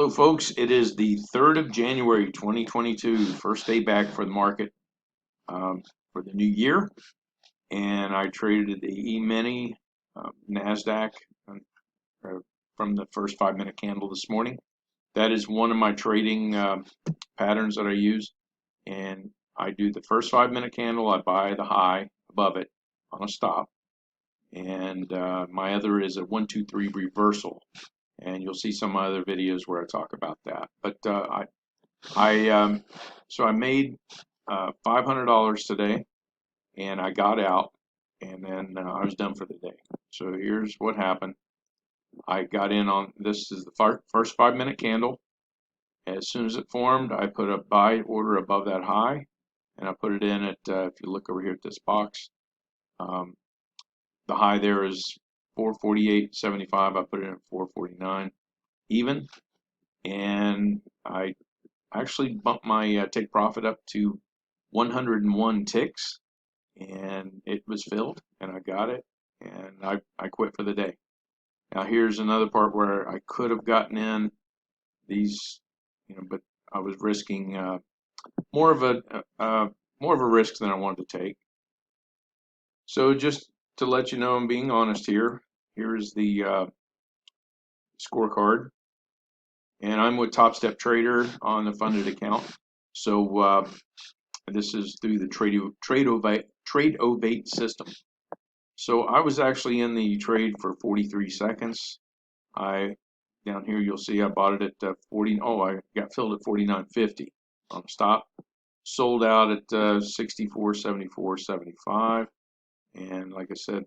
So folks, it is the 3rd of January 2022, first day back for the market for the new year, and I traded the E-mini NASDAQ from the first 5-minute candle this morning. That is one of my trading patterns that I use, and I do the first 5-minute candle, I buy the high above it on a stop, and my other is a 1, 2, 3 reversal. And you'll see some other videos where I talk about that. But so I made $500 today, and I got out, and then I was done for the day. So here's what happened. I got in on this is the first 5-minute candle. As soon as it formed, I put a buy order above that high, and I put it in at if you look over here at this box, the high there is 448.75. I put it in at 449 even, and I actually bumped my take profit up to 101 ticks, and it was filled, and I got it, and I quit for the day. Now here's another part where I could have gotten in these, but I was risking more of a risk than I wanted to take. So just to let you know, I'm being honest here. Here's the scorecard, and I'm with Top Step Trader on the funded account. So this is through the Trade-O-Bait system. So I was actually in the trade for 43 seconds. Down here you'll see I bought it at 40. Oh, I got filled at 49.50 on the stop. Sold out at 64.74.75, and like I said,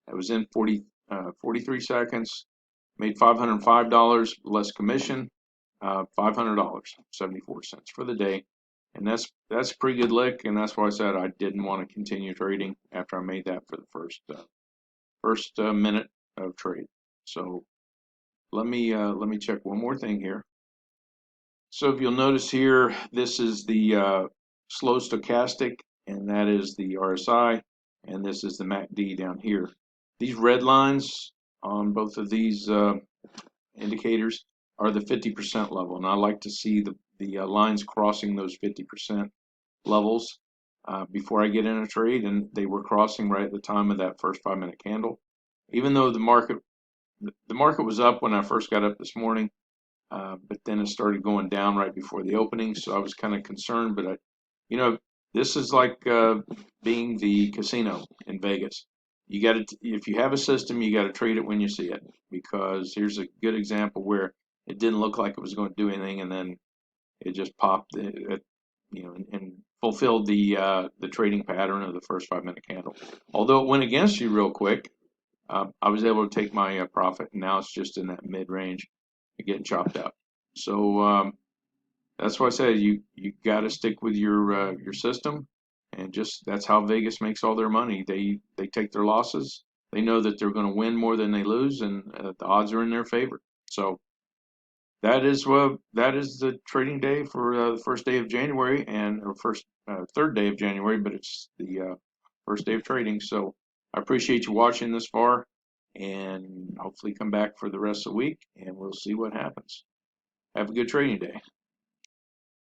I was in 43 seconds. Made $505 less commission, $500.74 for the day, and that's a pretty good lick. And that's why I said I didn't want to continue trading after I made that for the first minute of trade. So let me check one more thing here. So if you'll notice here, this is the slow stochastic, and that is the RSI, and this is the MACD down here. These red lines on both of these indicators are the 50% level, and I like to see the lines crossing those 50% levels before I get in a trade, and they were crossing right at the time of that first 5-minute candle. Even though the market was up when I first got up this morning, but then it started going down right before the opening, so I was kind of concerned. But this is like being the casino in Vegas. You got to, if you have a system, you got to trade it when you see it, because here's a good example where it didn't look like it was going to do anything, and then it just popped, and fulfilled the trading pattern of the first 5-minute candle. Although it went against you real quick, I was able to take my profit, and now it's just in that mid range, getting chopped up. So that's why I say you got to stick with your system. And just that's how Vegas makes all their money. They take their losses. They know that they're going to win more than they lose, and the odds are in their favor. So that is the trading day for the first day of January, or third day of January, but it's the first day of trading. So I appreciate you watching this far, and hopefully come back for the rest of the week, and we'll see what happens. Have a good trading day.